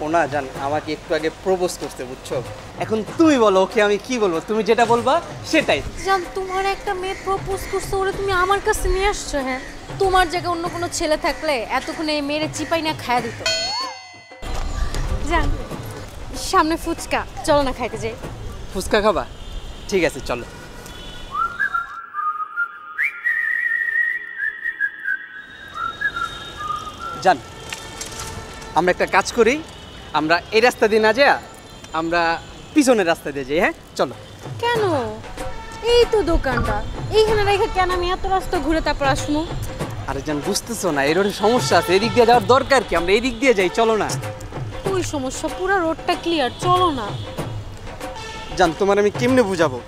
ও না জান আমাকে একটু আগে প্রপোজ করতে বুঝছো। এখন তুমি বলো ওকে আমি কি বলবো, তুমি যেটা বলবা সেটাই। জান তোমার একটা মেয়ে প্রপোজ করছে, ওরে তুমি আমার কাছে নিয়ে আসছো। হ্যাঁ, তোমার জায়গায় অন্য কোনো ছেলে থাকলে এতক্ষণে এই মেয়েরে চিপাই না খায়া দিত। জান সামনে ফুচকা, চলো না খাইতে যাই। ফুচকা খাবা? ঠিক আছে চলো। জান আমরা একটা কাজ করি, আমরা এই রাস্তা দিয়ে না যাই, আমরা পিছনের রাস্তা দিয়ে যাই। হ্যাঁ চলো। কেন? এই তো দোকানটা, এইখানে রেখে কেন আমি এত রাস্তা ঘুরে তারপর আসবো? আরে জান বুঝতেছো না, এই রোডে সমস্যা আছে, এদিক দিয়ে যাওয়ার দরকার কি, আমরা এদিক দিয়ে যাই, চলো না। ওই সমস্যা, পুরো রোডটা ক্লিয়ার, চলো না। জান তোমার আমি কেমনে বুঝাবো,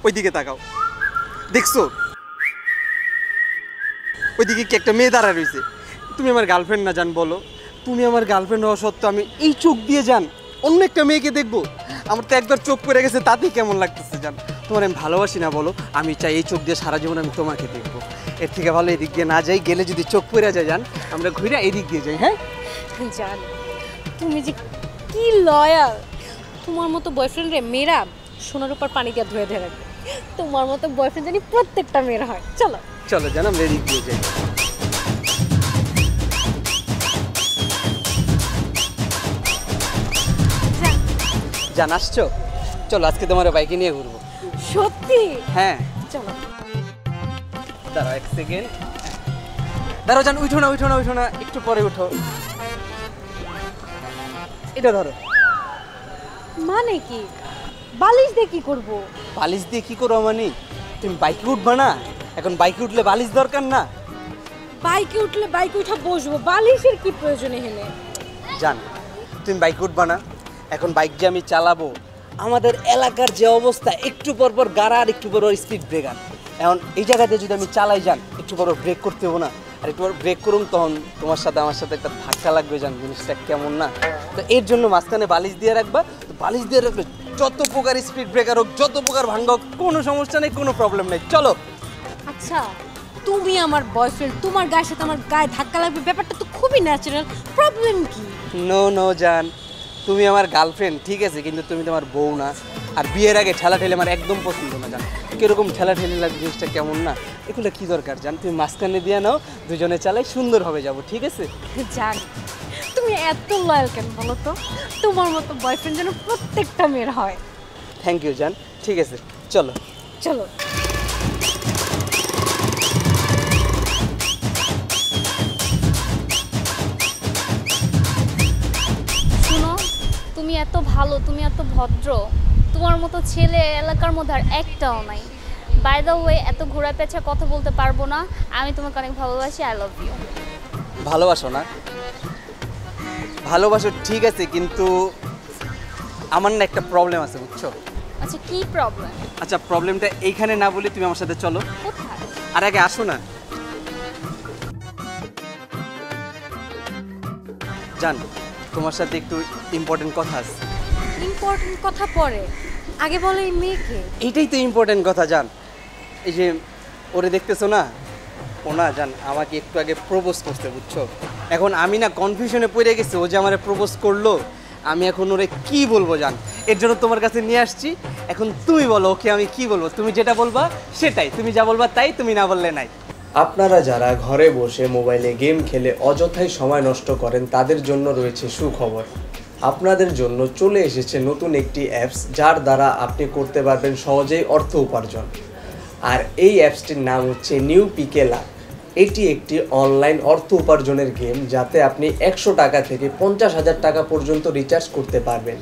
ওইদিকে তাকাও, দেখছো ওইদিকে কি একটা মেয়ে দাঁড়া রয়েছে? তুমি আমার গার্লফ্রেন্ড না জান বলো? তুমি আমার গার্লফ্রেন্ড হওয়া সত্ত্বেও আমি এই চোখ দিয়ে জান অন্য একটা মেয়েকে দেখবো? আমার তো একবার চোখ পড়ে গেছে, তাতেই কেমন লাগতেছে জান। তোমার আমি ভালোবাসি না বলো? আমি চাই এই চোখ দিয়ে সারা জীবন আমি তোমাকে দেখবো। এর থেকে ভালো এদিক দিয়ে না যাই, গেলে যদি চোখ পড়ে যায় জান আমরা ঘুরে এদিক দিয়ে যাই। হ্যাঁ জান তুমি যে কি লয়াল, তোমার মতো বয়ফ্রেন্ড রে মেয়েরা সোনার উপর পানি দিয়ে ধুয়ে ধরে রাখবে। তোমার মতো বয়ফ্রেন্ড জানি প্রত্যেকটা মেয়ের হয়। চলো চলো জান আমরা এদিক দিয়ে যাই। জান আসছো? চলো আজকে তোমার বাইকে নিয়ে ঘুরবো। সত্যি? হ্যাঁ চলো। দাঁড়াও এক সেকেন্ড, দাঁড়াও জান, উঠো না উঠো না উঠো না, একটু পরে উঠো। এটা ধরো। মানে কি? বালিশ দিয়ে কি করবো? বালিশ দিয়ে কি করো মানে? তুমি বাইকে উঠবা না? এখন বাইকে উঠলে বালিশ দরকার না? বাইকে উঠলে বাইকে উঠা বসবো, বালিশের কি প্রয়োজন এখানে? জান তুমি বাইকে উঠবা না? এখন বাইক যে আমি চালাবো, আমাদের এলাকার যে অবস্থা, একটু পর পর গাড়া আর একটু পর স্পিড ব্রেকার। এখন এই জায়গাতে যদি আমি চালাই যান, একটু পর ব্রেক করতে হবো না? আর একটু পর ব্রেক করুন, তখন তোমার সাথে আমার সাথে একটা ধাক্কা লাগবে জান, জিনিসটা কেমন না? তো এর জন্য মাঝখানে বালিশ দিয়ে রাখবা। তো বালিশ দিয়ে রাখলে যত প্রকার স্পিড ব্রেকার হোক, যত প্রকার ভাঙ্গা হোক, কোনো সমস্যা নেই, কোনো প্রবলেম নেই। চলো। আচ্ছা তুমি আমার বয়ফ্রেন্ড, তোমার গায়ের সাথে আমার গায়ে ধাক্কা লাগবে, ব্যাপারটা তো খুবই ন্যাচারাল, প্রবলেম কি? নো নো জান, তুমি আমার গার্লফ্রেন্ড ঠিক আছে, কিন্তু তুমি তোমার বউ না। আর বিয়ের আগে ঠেলা ঠেলে আমার একদম পছন্দ না জান। কিরকম ঠেলা ঠেলে লাগে জিনিসটা কেমন না? এগুলো কি দরকার জান? তুমি মাঝখানে দিয়ে নাও, দুজনে চালাই সুন্দরভাবে যাবো, ঠিক আছে? জান তুমি এত লয়াল কেন বলো তো? তোমার মতো বয়ফ্রেন্ড যেন প্রত্যেকটা মেয়ের হয়। থ্যাংক ইউ জান, ঠিক আছে চলো। চলো। শুনো, তুমি এত ভালো, তুমি এত ভদ্র, তোমার মতো ছেলে এলাকার মধ্যে আর একটাও নাই। বাই দ্য ওয়ে, এত ঘোরা পেঁচা কথা বলতে পারবো না, আমি তোমাকে অনেক ভালোবাসি, আই লাভ ইউ। ভালোবাসো না? ভালোবাসো ঠিক আছে, কিন্তু আমার না একটা প্রবলেম আছে বুঝছো। আচ্ছা কি প্রবলেম? আচ্ছা প্রবলেমটা এইখানে না বলে তুমি আমার সাথে চলো। কোথায়? আর আগে আসো না জান, তোমার সাথে একটু ইম্পর্টেন্ট কথা আছে। ইম্পর্টেন্ট কথা পরে, আগে বলো এই মেয়েকে। এইটাই তো ইম্পর্টেন্ট কথা জান। এই যে ওরে দেখতেছো না, ও না জান আমাকে একটু আগে প্রপোজ করতে বুঝছো। এখন আমি না কনফিউশনে পড়ে গেছি, ও যে আমারে প্রপোজ করলো, আমি এখন ওরে কি বলবো জান। এর জন্য তোমার কাছে নিয়ে আসছি। এখন তুমি বলো ওকে আমি কি বলবো, তুমি যেটা বলবা সেটাই, তুমি যা বলবা তাই, তুমি না বললে নাই। আপনারা যারা ঘরে বসে মোবাইলে গেম খেলে অযথাই সময় নষ্ট করেন, তাদের জন্য রয়েছে সুখবর। আপনাদের জন্য চলে এসেছে নতুন একটি অ্যাপস, যার দ্বারা আপনি করতে পারবেন সহজেই অর্থ উপার্জন। আর এই অ্যাপসটির নাম হচ্ছে নিউ পিকে লাক। এটি একটি অনলাইন অর্থ উপার্জনের গেম, যাতে আপনি 100 টাকা থেকে 50,000 টাকা পর্যন্ত রিচার্জ করতে পারবেন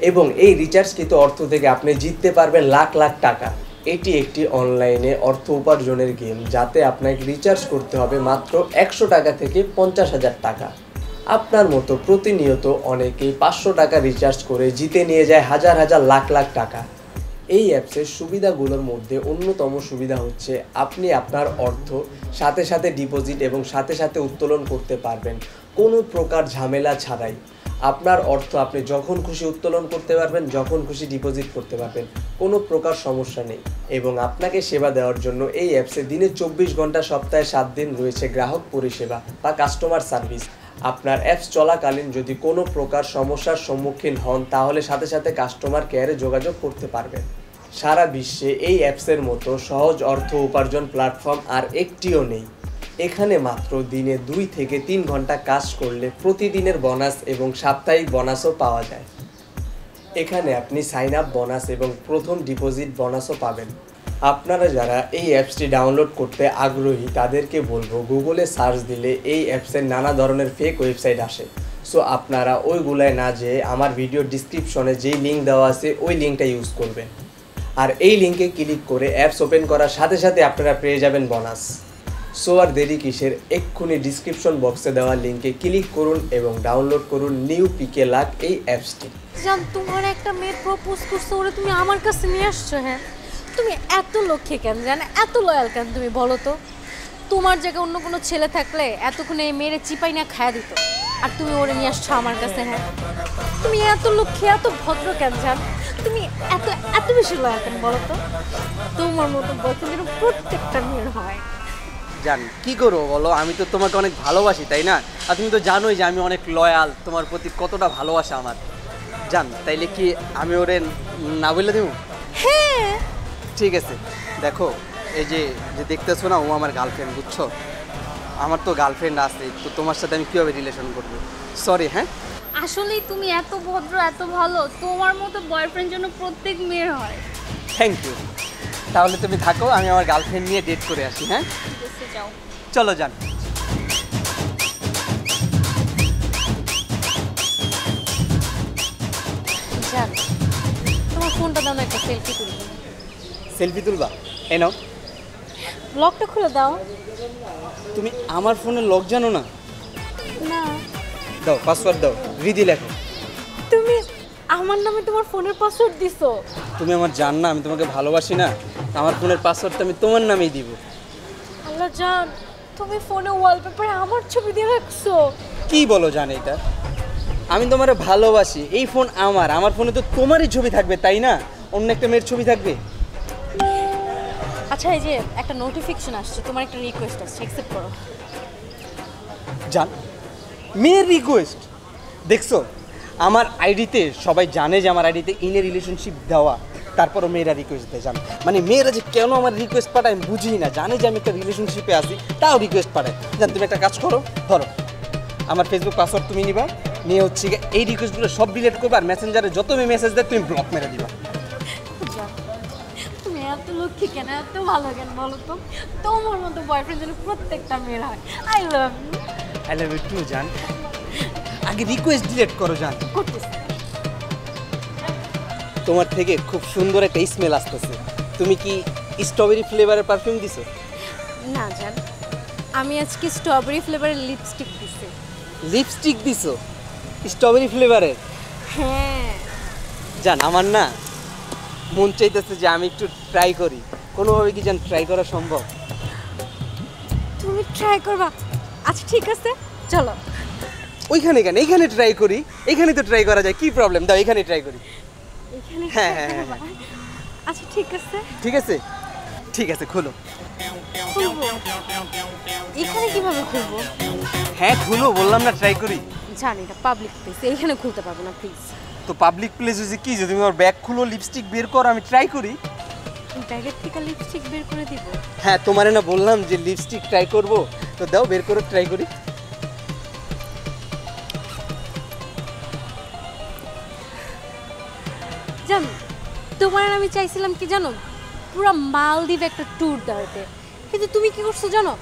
এবং এই রিচার্জকৃত অর্থ থেকে আপনি জিততে পারবেন লাখ লাখ টাকা। এটি একটি অনলাইনে অর্থ উপার্জনের গেম, যাতে আপনাকে রিচার্জ করতে হবে মাত্র 100 টাকা থেকে 50,000 টাকা। আপনার মতো প্রতিনিয়ত অনেকেই 500 টাকা রিচার্জ করে জিতে নিয়ে যায় হাজার হাজার লাখ লাখ টাকা। এই অ্যাপসের সুবিধাগুলোর মধ্যে অন্যতম সুবিধা হচ্ছে আপনি আপনার অর্থ সাথে সাথে ডিপোজিট এবং সাথে সাথে উত্তোলন করতে পারবেন, কোনো প্রকার ঝামেলা ছাড়াই। আপনার অর্থ আপনি যখন খুশি উত্তোলন করতে পারবেন, যখন খুশি ডিপোজিট করতে পারবেন, কোনো প্রকার সমস্যা নেই। এবং আপনাকে সেবা দেওয়ার জন্য এই অ্যাপসে দিনে 24 ঘন্টা সপ্তাহে 7 দিন রয়েছে গ্রাহক পরিষেবা বা কাস্টমার সার্ভিস। আপনার অ্যাপস চলাকালীন যদি কোনো প্রকার সমস্যার সম্মুখীন হন তাহলে সাথে সাথে কাস্টমার কেয়ারে যোগাযোগ করতে পারবেন। সারা বিশ্বে এই অ্যাপসের মতো সহজ অর্থ উপার্জন প্ল্যাটফর্ম আর একটিও নেই। এখানে মাত্র দিনে 2 থেকে 3 ঘন্টা কাজ করলে প্রতিদিনের বোনাস এবং সাপ্তাহিক বোনাসও পাওয়া যায়। এখানে আপনি সাইন আপ বোনাস এবং প্রথম ডিপোজিট বোনাসও পাবেন। আপনারা যারা এই অ্যাপসটি ডাউনলোড করতে আগ্রহী তাদেরকে বলবো গুগলে সার্চ দিলে এই অ্যাপসের নানা ধরনের ফেক ওয়েবসাইট আসে। সো আপনারা ওইগুলায় না যেয়ে আমার ভিডিও ডিসক্রিপশনে যেই লিঙ্ক দেওয়া আছে ওই লিঙ্কটা ইউজ করবেন। আর এই লিঙ্কে ক্লিক করে অ্যাপস ওপেন করার সাথে সাথে আপনারা পেয়ে যাবেন বোনাস। সো আর দেরি কিসের, এক্ষুনি ডিসক্রিপশন বক্সে দেওয়া লিঙ্কে ক্লিক করুন এবং ডাউনলোড করুন নিউ পিকে লাক এই অ্যাপসটি। জান, তোমার একটা মেয়ে প্রপোজ করছে, ওরে তুমি আমার কাছে নিয়ে আসছো। হ্যাঁ, তুমি এত লক্ষ্যে কেন জান, এত লয়াল কেন তুমি বলো তো? তোমার জায়গায় অন্য কোনো ছেলে থাকলে এতক্ষণ এই মেয়েরে চিপাই না খায়া দিত, আর তুমি ওরে নিয়ে আসছো আমার কাছে। হ্যাঁ, তুমি এত লক্ষ্যে এত ভদ্র কেন জান, তুমি এত এত বেশি লয়াল কেন বলো তো? তোমার মতো বয়ফ্রেন্ড যেন প্রত্যেকটা মেয়ের হয়। জান কি করবো বলো, আমি তো তোমাকে অনেক ভালোবাসি তাই না? আর তুমি তো জানোই যে আমি অনেক লয়াল, তোমার প্রতি কতটা ভালোবাসা আমার। জান তাইলে কি আমি ওরে না বলে দেবো? হ্যাঁ ঠিক আছে, দেখো এই যে যে দেখতেছো না, ও আমার গার্লফ্রেন্ড, বুঝছো? আমার তো গার্লফ্রেন্ড আছে, তো তোমার সাথে আমি কীভাবে রিলেশন করবো? সরি। হ্যাঁ আসলেই তুমি এত ভদ্র, এত ভালো, তোমার মতো বয়ফ্রেন্ড জন্য প্রত্যেক মেয়ের হয়। Thank you. তাহলে তুমি থাকো, আমি আমার গার্লফ্রেন্ড নিয়ে ডেট করে আসি। হ্যাঁ ঠিক আছে, যাও। চলো যান। জান, তোমার ফোনটা দাও না, একটা সেলফি তুলবো। সেলফি তুলবা? এই নাও। লকটা খুলে দাও। তুমি আমার ফোনে লক জানো না? না, দাও, পাসওয়ার্ড দাও, রিদি লেখো। তুমি আমার নামে তোমার ফোনের পাসওয়ার্ড দিছো? তুমি আমার জান না, আমি তোমাকে ভালোবাসি না, আমার ফোনের পাসওয়ার্ডটা আমি তোমার নামেই দিব। আল্লাহ জান, তুমি ফোনে ওয়ালপেপারে আমার ছবি দিয়ে রাখছো। কি বলো জান এটা? আমি তোমারে ভালোবাসি, এই ফোন আমার, আমার ফোনে তো তোমারই ছবি থাকবে তাই না? অন্য একটা মেয়ের ছবি থাকবে? আচ্ছা, এই যে একটা নোটিফিকেশন আসছে, তোমার একটা রিকোয়েস্ট আসছে, অ্যাকসেপ্ট করো। জান, মেয়ের রিকোয়েস্ট? দেখছো আমার আইডিতে সবাই জানে যে আমার আইডিতে ইনে রিলেশনশিপ দেওয়া, তারপরও মেয়েরা রিকোয়েস্ট দেয়। জান মানে মেয়েরা যে কেন আমার রিকোয়েস্ট পাঠায় আমি বুঝি না, জানে যে আমি একটা রিলেশনশিপে আছি তাও রিকোয়েস্ট পাঠায়। জান তুমি একটা কাজ করো, ধরো আমার ফেসবুক পাসওয়ার্ড তুমি নিবা, নিয়ে হচ্ছে এই রিকোয়েস্টগুলো সব ডিলিট করবে, আর মেসেঞ্জারে যত মেসেজ দেয় তুমি ব্লক মেরে দিবা। জান, তুমি এত লক্ষ্মী কেন, এত ভালো কেন বলো তো? তোমার মতো বয়ফ্রেন্ড যেন প্রত্যেকটা মেয়ের হয়। I love you. I love you too জান। আগে রিকোয়েস্ট ডিলিট করো জান। করতেছি। তোমার থেকে খুব সুন্দর একটা স্মেল আসতেছে। তুমি কি স্ট্রবেরি ফ্লেভারের পারফিউম দিছো? না জান, আমি আজকে স্ট্রবেরি ফ্লেভারের লিপস্টিক দিছি। লিপস্টিক দিছো স্ট্রবেরি ফ্লেভারের? হ্যাঁ জান আমার না মন চাইতেছে যে আমি একটু ট্রাই করি, কোনোভাবে কি জান ট্রাই করা সম্ভব? তুমি ট্রাই করবা? আচ্ছা ঠিক আছে, চলো। ওইখানে কেন, এইখানে ট্রাই করি, এইখানে তো ট্রাই করা যায়, কি প্রবলেম? দাও এখানে ট্রাই করি। এখানে হ্যাঁ, try হ্যাঁ, করবা? আচ্ছা ঠিক আছে, ঠিক আছে, ঠিক আছে, খোলো। খুলবো। এখানে কিভাবে খুলবো? হ্যাঁ খুলো, বললাম না ট্রাই করি। জানি এটা পাবলিক প্লেস, এইখানে খুলতে পারবো না প্লিজ। তো পাবলিক প্লেস হচ্ছে কি, যদি তুমি আমার ব্যাগ খুলো, লিপস্টিক বের করো, আমি ট্রাই করি। ব্যাগের থেকে লিপস্টিক বের করে দিব? হ্যাঁ তোমারে না বললাম যে লিপস্টিক ট্রাই করব, তো দাও বের করে ট্রাই করি। জানো, তোমার আমি চাইছিলাম কি জানো, পুরো মালদ্বীপ একটা ট্যুর দেওয়াতে, কিন্তু তুমি কি করছো জানো,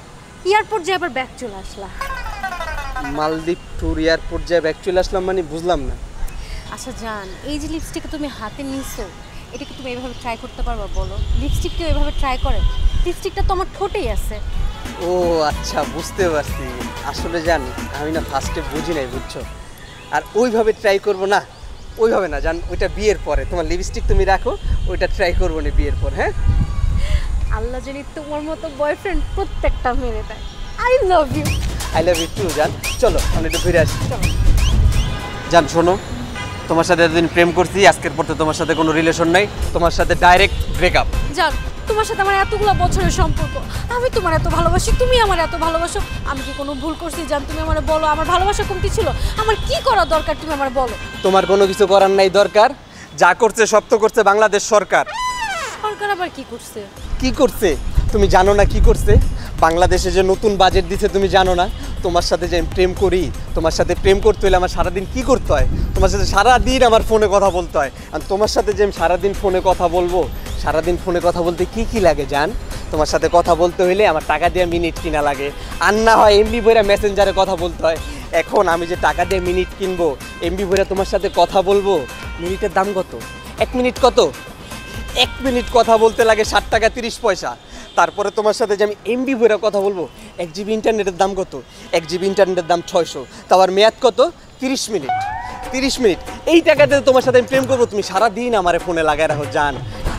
এয়ারপোর্ট যে আবার ব্যাগ চলে আসলা। মালদ্বীপ ট্যুর এয়ারপোর্ট যায় ব্যাগ চলে আসলাম মানে বুঝলাম না। আচ্ছা জান, এই যে লিপস্টিকটা তুমি হাতে নিছো, এটা কি তুমি এইভাবে ট্রাই করতে পারবা বলো? লিপস্টিক কেউ এভাবে ট্রাই করে? লিপস্টিকটা তো আমার ঠোঁটেই আছে। ও আচ্ছা, বুঝতে পারছি। আসলে জান আমি না ফার্স্টে বুঝি নাই, বুঝছো? আর ওইভাবে ট্রাই করব না, ওইভাবে না জান, ওইটা বিয়ের পরে। তোমার লিপস্টিক তুমি রাখো, ওইটা ট্রাই করবো না বিয়ের পর। হ্যাঁ আল্লাহ জানি তোমার মতো বয়ফ্রেন্ড প্রত্যেকটা মেরে দেয়। I love you. I love you too জান। চলো আমরা একটু ঘুরে আসি। চলো। জান শোনো, তোমার সাথে এতদিন প্রেম করছি, আজকের পর তো তোমার সাথে কোনো রিলেশন নাই, তোমার সাথে ডাইরেক্ট ব্রেকআপ। জান তোমার সাথে আমার এতগুলো বছরের সম্পর্ক, আমি তোমার এত ভালোবাসি, তুমি আমার এত ভালোবাসো। আমি কি কোনো ভুল করছি জান? তুমি আমার বলো, আমার ভালোবাসা কমতি ছিল? আমার কি করা দরকার তুমি আমার বলো। তোমার কোনো কিছু করার নাই দরকার, যা করছে সব তো করছে বাংলাদেশ সরকার। সরকার আবার কি করছে? কি করছে তুমি জানো না? কি করছে? বাংলাদেশে যে নতুন বাজেট দিছে তুমি জানো না? তোমার সাথে যে আমি প্রেম করি, তোমার সাথে প্রেম করতে হলে আমার সারাদিন কি করতে হয়? তোমার সাথে সারাদিন আমার ফোনে কথা বলতে হয়। আর তোমার সাথে যে আমি সারাদিন ফোনে কথা বলবো, সারাদিন ফোনে কথা বলতে কি কি লাগে জান? তোমার সাথে কথা বলতে হইলে আমার টাকা দিয়ে মিনিট কিনা লাগে, আর না হয় এমবি ভরে মেসেঞ্জারে কথা বলতে হয়। এখন আমি যে টাকা দিয়ে মিনিট কিনবো, এমবি ভরে তোমার সাথে কথা বলবো, মিনিটের দাম কত? 1 মিনিট কত? 1 মিনিট কথা বলতে লাগে 60 টাকা 30 পয়সা। তারপরে তোমার সাথে যে আমি এমবি ভরে কথা বলবো, 1 জিবি ইন্টারনেটের দাম কত? 1 জিবি ইন্টারনেটের দাম 600। তার মেয়াদ কত? 30 মিনিট। 30 মিনিট এই টাকাতে তোমার সাথে আমি প্রেম করবো, তুমি সারাদিন আমার ফোনে লাগায় রাখো জান।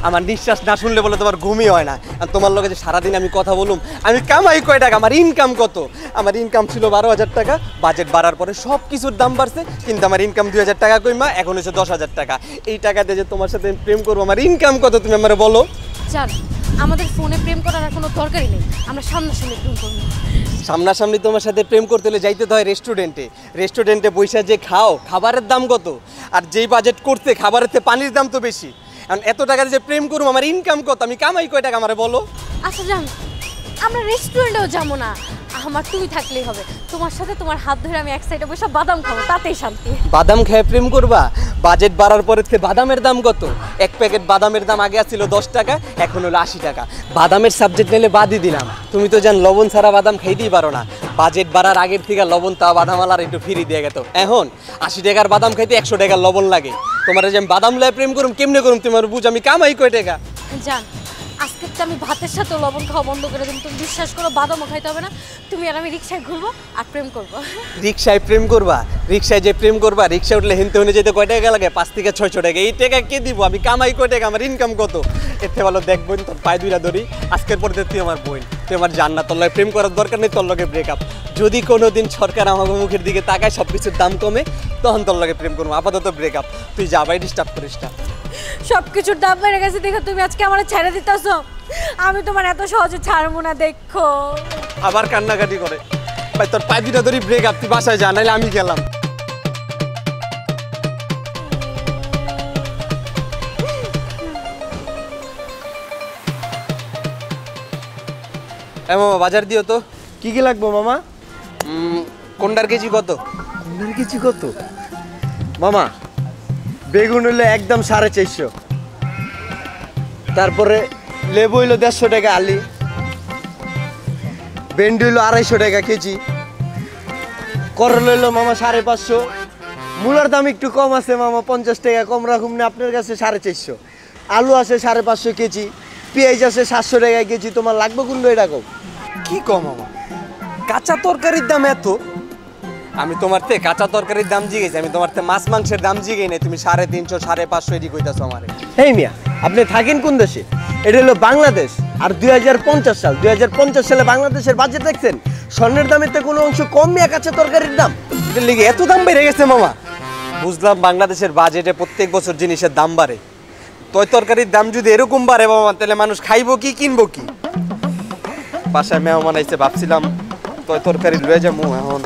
আমার নিঃশ্বাস না শুনলে বলে তোমার ঘুমই হয় না। আর তোমার লগে যে সারাদিন আমি কথা বলুম, আমি কামাই কয় টাকা? আমার ইনকাম কত? আমার ইনকাম ছিল 12,000 টাকা, বাজেট বাড়ার পরে সব কিছুর দাম বাড়ছে, কিন্তু আমার ইনকাম 2,000 টাকা কইমা এখন হচ্ছে 10,000 টাকা। এই টাকাতে যে তোমার সাথে আমি প্রেম করবো, আমার ইনকাম কত তুমি আমার বলো? জান, আমাদের ফোনে প্রেম করার আর কোনো দরকারই নেই, আমরা সামনাসামনি প্রেম করবো। সামনাসামনি তোমার সাথে প্রেম করতে হলে যাইতে তো হয় রেস্টুরেন্টে। রেস্টুরেন্টে বৈশা যে খাও, খাবারের দাম কত? আর যেই বাজেট করতে খাবারের থেকে পানির দাম তো বেশি। কারণ এত টাকা যে প্রেম করবো, আমার ইনকাম কত? আমি কামাই কয় টাকা আমারে বলো? আচ্ছা জান, আমরা রেস্টুরেন্টেও যাবো না, আমার তুমি থাকলেই হবে। তোমার সাথে তোমার হাত ধরে আমি এক সাইডে বসে বাদাম খাবো, তাতেই শান্তি। বাদাম খেয়ে প্রেম করবা? বাজেট বাড়ার পরে বাদামের দাম কত? 1 প্যাকেট বাদামের দাম আগে ছিল 10 টাকা, এখন হলো 80 টাকা। বাদামের সাবজেক্ট নিলে বাদই দিলাম। তুমি তো জান লবণ ছাড়া বাদাম খাইতেই পারো না। বাজেট বাড়ার আগের থেকে লবণ তা বাদামালার একটু ফ্রি দিয়ে গেত। এখন 80 টাকার বাদাম খাইতে 100 টাকার লবণ লাগে। তোমার যে আমি বাদাম লয়ে প্রেম করুম, কেমনে করুম তোমার বুঝ? আমি কামাই কয় টাকা? জান, আজকে তো আমি ভাতের সাথে লবণ খাওয়া বন্ধ করে দিন, তুমি বিশ্বাস করো বাদামও খাইতে হবে না। তুমি আর আমি রিক্সায় ঘুরবো আর প্রেম করবো। রিক্সায় প্রেম করবা? রিক্সায় যে প্রেম করবা, রিক্সা উঠলে হেনতে হনে যেতে কয় টাকা লাগে? 5 থেকে 600 টাকা। এই টাকা কে দিব? আমি কামাই কয় টাকা? আমার ইনকাম কত? এর থেকে ভালো দেখ বোন, তোর পায়ে দুইটা ধরি, আজকের পর তুই আমার বোন, তুই আমার জান না। তোর লগে প্রেম করার দরকার নেই, তোর লগে ব্রেকআপ। যদি কোনো দিন সরকার আমার মুখের দিকে তাকায়, সব কিছুর দাম কমে, তখন তোর লগে প্রেম করবো। আপাতত ব্রেকআপ। তুই যাবাই, ডিস্টার্ব করিস না। সব কিছুর দাম বেড়ে গেছে দেখে তুমি আজকে আমার ছেড়ে দিতেছো? আমি তোমার এত সহজে ছাড়বো না, দেখো। আবার কান্নাকাটি করে। ভাই তোর পায়ে দুইটা ধরি, ব্রেকআপ। তুই বাসায় যা, নাহলে আমি গেলাম। মামা বাজার দিও তো। কি কি লাগবো মামা? কোনটার কেজি কত? কোনটার কেজি কত? মামা বেগুন হইলো একদম 450। তারপরে লেবু হইলো 150 টাকা আলি, ভেন্ডি হইলো 250 টাকা কেজি, করলা হইলো মামা 550। মূলার দাম একটু কম আছে মামা, 50 টাকা কম রাখুন না আপনার কাছে 450। আলু আছে 550 কেজি, পেঁয়াজ আছে 700 টাকা কেজি। তোমার লাগবে কোনটা এটা কম? কি কম মামা? কাঁচা তরকারির দাম এত? আমি তোমার থেকে কাঁচা তরকারির দাম জিগেছি, আমি তোমার থেকে মাছ মাংসের দাম জিগেই নাই। তুমি 350 550 এটি কইতাছো আমারে। এই মিয়া, আপনি থাকেন কোন দেশে? এটা হলো বাংলাদেশ। আর 2050 সাল, 2050 সালে বাংলাদেশের বাজেট দেখছেন? স্বর্ণের দামের তো কোনো অংশ কম মিয়া কাঁচা তরকারির দাম। এটার লিগে এত দাম বেড়ে গেছে মামা? বুঝলাম বাংলাদেশের বাজেটে প্রত্যেক বছর জিনিসের দাম বাড়ে। তয় তরকারির দাম যদি এরকম বাড়ে মামা, তাহলে মানুষ খাইবো কি, কিনবো কি? বাসায় মেহমান আইছে, ভাবছিলাম তয় তরকারি লয়ে যাবো। এখন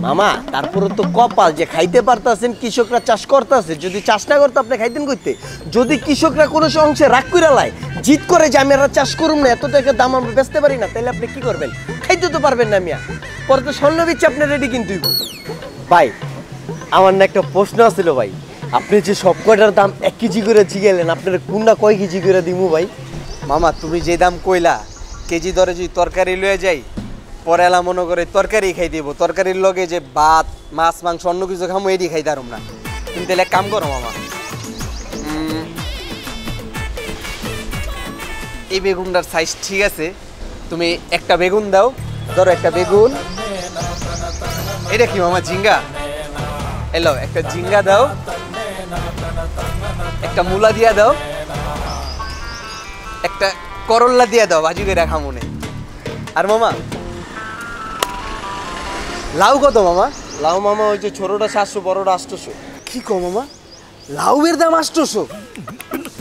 মামা তারপরে তো কপাল যে খাইতে পারতাছেন, কৃষকরা চাষ করতেছে। যদি চাষ না করতো আপনি খাইতেন কইতে? যদি কৃষকরা কোনো অংশে রাগ করে লাই, জিত করে যে আমি আর চাষ করুম না, এত টাকার দাম আমরা বেচতে পারি না, তাহলে আপনি কি করবেন? খাইতে তো পারবেন না মিয়া। পরে তো স্বর্ণ বিচ্ছে আপনার রেডি কিনতেই। ভাই আমার না একটা প্রশ্ন আছিল ভাই, আপনি যে সব কয়টার দাম 1 কেজি করে জিগেলেন, আপনার কোনটা কয় কেজি করে দিমু ভাই? মামা তুমি যে দাম কইলা, কেজি দরে যদি তরকারি লয়ে যাই, পরে এলা মনে করে তরকারি খাই দিব। তরকারির লগে যে ভাত মাছ মাংস অন্য কিছু খামো, এটি খাই দারুম না। তুমি তাহলে এক কাম করো মামা, এই বেগুনটার সাইজ ঠিক আছে, তুমি একটা বেগুন দাও। ধরো একটা বেগুন। এটা কি মামা, ঝিঙ্গা? এলো একটা ঝিঙ্গা দাও, একটা মূলা দিয়া দাও, একটা করল্লা দিয়া দাও, ভাজি করে রাখা মনে। আর মামা লাউ কত মামা? লাউ মামা ওই যে ছোটটা 700, বড়টা 800। কি কম মামা? লাউয়ের দাম 800?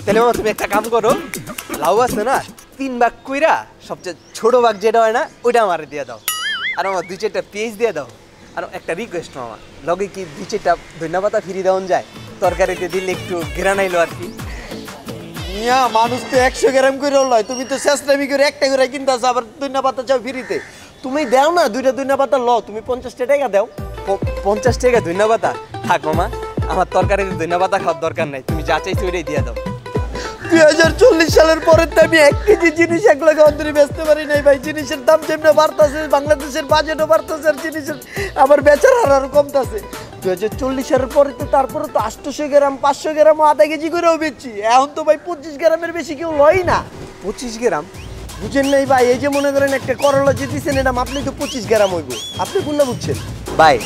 তাহলে মামা তুমি একটা কাম করো, লাউ আছে না 3 ভাগ কইরা সবচেয়ে ছোট ভাগ যেটা হয় না ওইটা আমারে দিয়ে দাও। আর মামা 2-4টা পেঁয়াজ দিয়ে দাও। আর একটা রিকোয়েস্ট মামা, লগে কি 2-4টা ধন্যবাদ ফিরি দেওয়া যায়? তরকারিতে দিলে একটু ঘেরান আইলো আর কি। মিয়া মানুষ তো 100 গ্রাম করে লয়, তুমি তো শেষটামি করে একটা করে কিনতে আসো, আবার দুইনা পাতা চাও ফ্রিতে। তুমি দাও না, 2টা দুইনা পাতা লও, তুমি 50 টাকা দাও। 50 টাকা ধন্যবাদ? থাক মামা, আমার তরকারিতে ধন্যবাদ খাওয়ার দরকার নাই, তুমি যা চাইছো ওইটাই দিয়ে দাও। 2040 সালের পরে তো আমি 1 কেজি জিনিস 1 লাখ অন্তরে বেচতে পারি নাই ভাই। জিনিসের দাম যেমন বাড়তেছে, বাংলাদেশের বাজেটও বাড়তেছে, আর জিনিসের আমার বেচার হার আরো কমতেছে। 2040 সালের পরে তো তারপরে তো 800 গ্রাম 500 গ্রাম আধা কেজি করেও বেচছি। এখন তো ভাই 25 গ্রামের বেশি কেউ লয় না। 25 গ্রাম? বুঝেন নাই ভাই, এই যে মনে করেন একটা করলা যে দিচ্ছেন এটা আপনি তো 25 গ্রাম হইব, আপনি কোনটা বুঝছেন? ভাই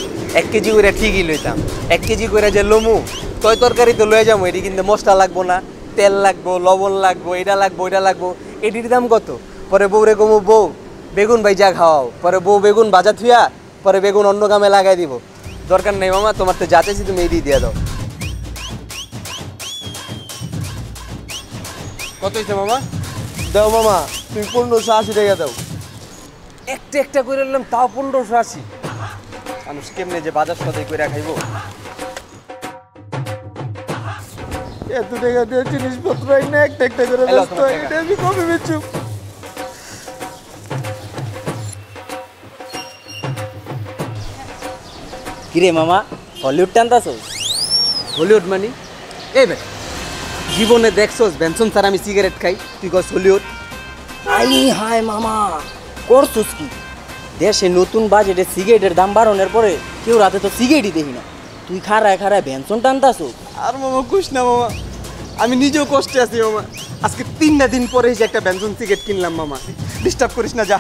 1 কেজি করে ঠিকই লইতাম, 1 কেজি করে যে লমু তয় তরকারি তো লয়ে যাবো, এটি কিন্তু মশলা লাগবো না, তেল লাগবো, লবণ লাগবো, এটা লাগবো ওইটা লাগবো, এটির দাম কত? পরে বউরে কমু বউ বেগুন ভাই যা খাওয়াও, পরে বউ বেগুন ভাজা থুয়া পরে বেগুন অন্য কামে লাগাই দিব। দরকার নেই মামা, তোমার তো যা চাইছি তুমি এটি দিয়ে দাও। কত হয়েছে মামা? দাও মামা, তুমি 1580 টাকা দাও। একটা একটা করে নিলাম তাও 1580। মানুষ কেমনে যে বাজার সদাই করে খাইবো? এত টাকা দিয়ে জিনিসপত্র না একটা একটা করে এলো ব্যস্ত তোমার হয়, টাকা। এটা আমি কবে বেচু? কিরে মামা হলিউড টানতাছো? হলিউড মানে এই ভাই জীবনে দেখছোস বেনসন স্যার আমি সিগারেট খাই, তুই কস হলিউড? আই হায় মামা, করছস কি? দেশে নতুন বাজেটে সিগারেটের দাম বাড়ানোর পরে কেউ রাতে তো সিগারেটই দেখি না, তুই খাড়ায় খাড়ায় ভ্যানসন টানতাছো? আর মামা কুস না মামা, আমি নিজেও কষ্টে আছি মামা। আজকে 3 দিন পরে যে একটা বেনসন সিগারেট কিনলাম মামা, ডিস্টার্ব করিস না, যা।